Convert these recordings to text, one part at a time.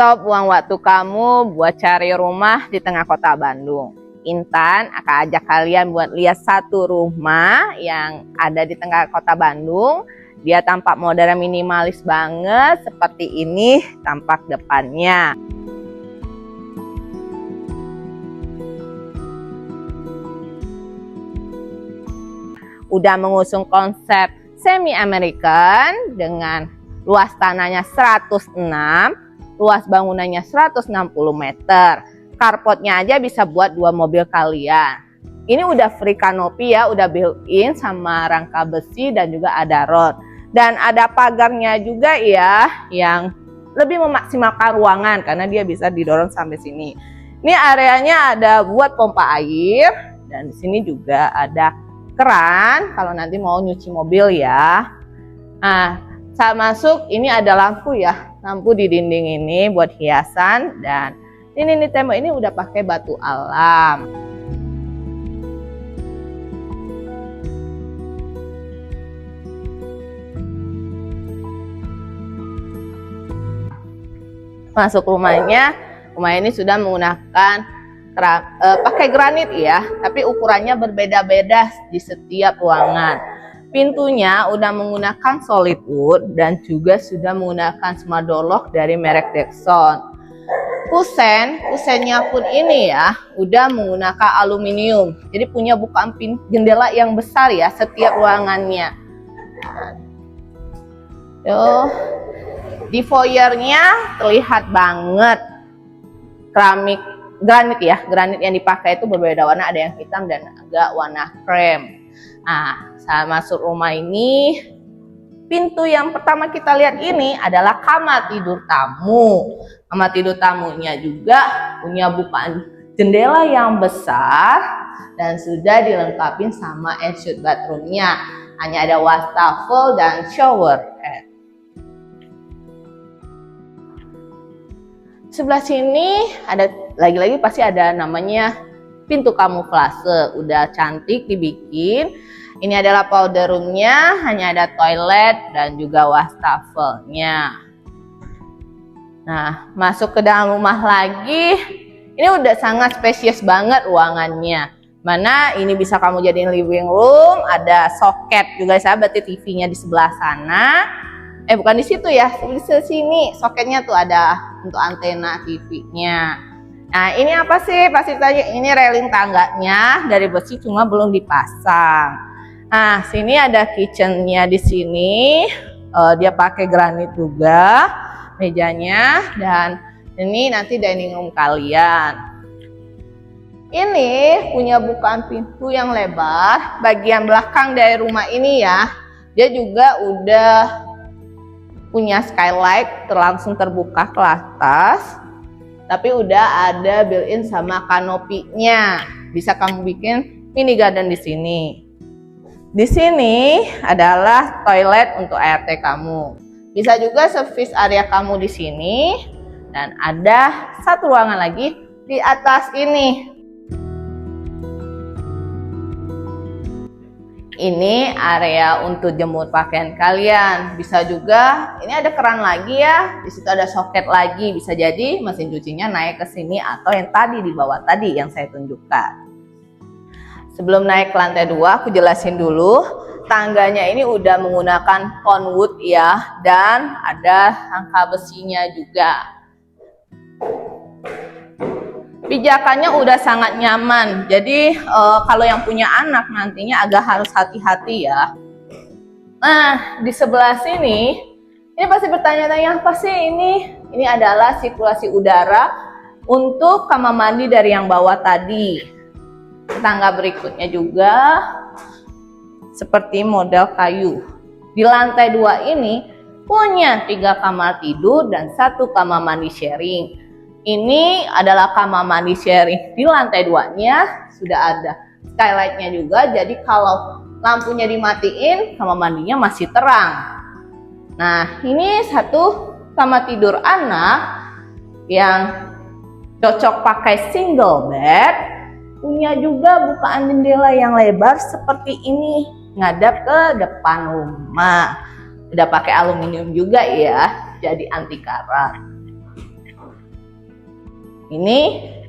Stop buang waktu kamu buat cari rumah di tengah kota Bandung. Intan akan ajak kalian buat lihat satu rumah yang ada di tengah kota Bandung. Dia tampak modern minimalis banget, seperti ini tampak depannya. Udah mengusung konsep semi-American dengan luas tanahnya 106, luas bangunannya 160 meter. Carportnya aja bisa buat 2 mobil kalian. Ini udah free kanopi ya, udah built-in sama rangka besi dan juga ada rod. Dan ada pagarnya juga ya, yang lebih memaksimalkan ruangan karena dia bisa didorong sampai sini. Ini areanya ada buat pompa air dan di sini juga ada keran kalau nanti mau nyuci mobil ya. Nah, saat masuk ini ada lampu ya, lampu di dinding ini buat hiasan, dan ini tembok ini udah pakai batu alam. Masuk rumahnya, rumah ini sudah menggunakan pakai granit ya, tapi ukurannya berbeda-beda di setiap ruangan. Pintunya udah menggunakan solid wood dan juga sudah menggunakan smart door lock dari merek Dexon. Kusennya pun ini ya, udah menggunakan aluminium. Jadi punya bukaan jendela yang besar ya setiap ruangannya. Tuh, di foyernya terlihat banget keramik granit ya. Granit yang dipakai itu berbeda warna, ada yang hitam dan agak warna krem. Nah, saat masuk rumah ini, pintu yang pertama kita lihat ini adalah kamar tidur tamu. Kamar tidur tamunya juga punya bukaan jendela yang besar dan sudah dilengkapi sama ensuite bathroomnya. Hanya ada wastafel dan shower head. Sebelah sini ada lagi-lagi pasti ada namanya pintu kamuflase, udah cantik dibikin. Ini adalah powder roomnya, hanya ada toilet dan juga wastafelnya. Nah, masuk ke dalam rumah lagi, ini udah sangat spesies banget ruangannya. Mana ini bisa kamu jadiin living room, ada soket juga sahabat, TV-nya di sebelah sana. Bukan di situ ya, di sini soketnya tuh ada untuk antena TV-nya. Nah, ini apa sih? Pasti tanya, ini railing tangganya dari besi cuma belum dipasang. Nah, sini ada kitchennya di sini. Dia pakai granit juga mejanya, dan ini nanti dining room kalian. Ini punya bukaan pintu yang lebar. Bagian belakang dari rumah ini ya, dia juga udah punya skylight langsung terbuka ke atas. Tapi udah ada built-in sama kanopinya. Bisa kamu bikin mini garden di sini. Di sini adalah toilet untuk ART kamu. Bisa juga service area kamu di sini. Dan ada satu ruangan lagi di atas ini. Ini area untuk jemur pakaian kalian. Bisa juga, ini ada keran lagi ya. Di situ ada soket lagi. Bisa jadi mesin cucinya naik ke sini atau yang tadi di bawah tadi yang saya tunjukkan. Sebelum naik ke lantai 2, aku jelasin dulu. Tangganya ini udah menggunakan conwood ya, dan ada rangka besinya juga. Pijakannya udah sangat nyaman. Jadi kalau yang punya anak nantinya agak harus hati-hati ya. Nah, di sebelah sini, ini pasti bertanya-tanya, apa sih ini? Ini adalah sirkulasi udara untuk kamar mandi dari yang bawah tadi. Tangga berikutnya juga seperti model kayu. Di lantai 2 ini punya 3 kamar tidur dan 1 kamar mandi sharing. Ini adalah kamar mandi sharing. Di lantai 2-nya sudah ada skylightnya juga, jadi kalau lampunya dimatiin, kamar mandinya masih terang. Nah, ini satu kamar tidur anak yang cocok pakai single bed. Punya juga bukaan jendela yang lebar seperti ini, ngadap ke depan rumah. Udah pakai aluminium juga ya, jadi anti karat. Ini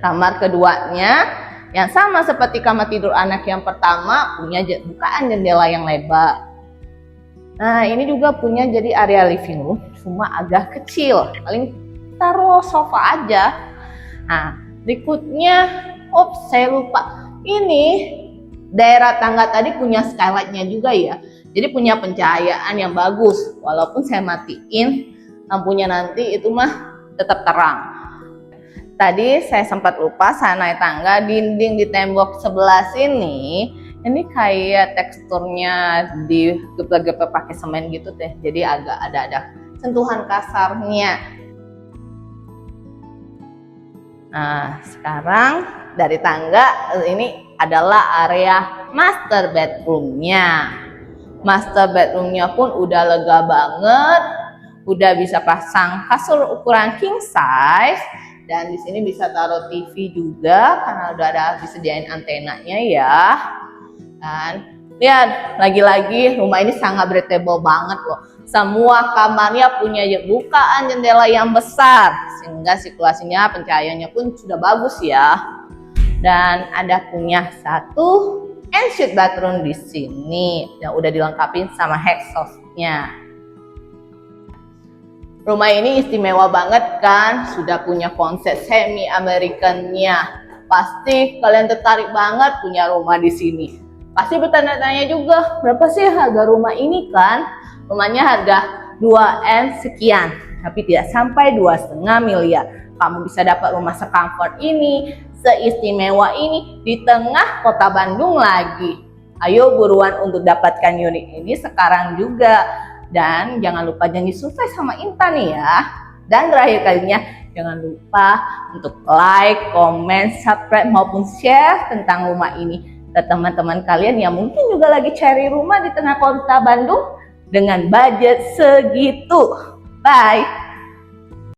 kamar keduanya yang sama seperti kamar tidur anak yang pertama, punya bukaan jendela yang lebar. Nah, ini juga punya jadi area living room, cuma agak kecil, paling taruh sofa aja. Nah, berikutnya, saya lupa. Ini daerah tangga tadi punya skylightnya juga ya. Jadi punya pencahayaan yang bagus. Walaupun saya matiin lampunya nanti itu mah tetap terang. Tadi saya sempat lupa, saya naik tangga, dinding di tembok sebelah sini ini kayak teksturnya digeplek-geplek pakai semen gitu deh. Jadi agak ada sentuhan kasarnya. Nah, sekarang dari tangga ini adalah area master bedroomnya. Master bedroomnya pun udah lega banget, udah bisa pasang kasur ukuran king size, dan di sini bisa taruh TV juga karena udah ada disediain antenanya ya. Dan lihat, lagi-lagi rumah ini sangat breathable banget loh. Semua kamarnya punya bukaan jendela yang besar sehingga sirkulasinya, pencahayaannya pun sudah bagus ya. Dan ada punya satu ensuite bathroom di sini yang udah dilengkapi sama exhaust-nya. Rumah ini istimewa banget kan, sudah punya konsep semi American-nya. Pasti kalian tertarik banget punya rumah di sini. Pasti bertanya-tanya juga, berapa sih harga rumah ini kan? Rumahnya harga 2M sekian, tapi tidak sampai 2,5 miliar. Kamu bisa dapat rumah se-comfort ini, seistimewa ini di tengah kota Bandung lagi. Ayo buruan untuk dapatkan unit ini sekarang juga. Dan jangan lupa janji sukses sama Intan ya. Dan terakhir kalinya jangan lupa untuk like, comment, subscribe maupun share tentang rumah ini ke teman-teman kalian yang mungkin juga lagi cari rumah di tengah kota Bandung dengan budget segitu. Bye.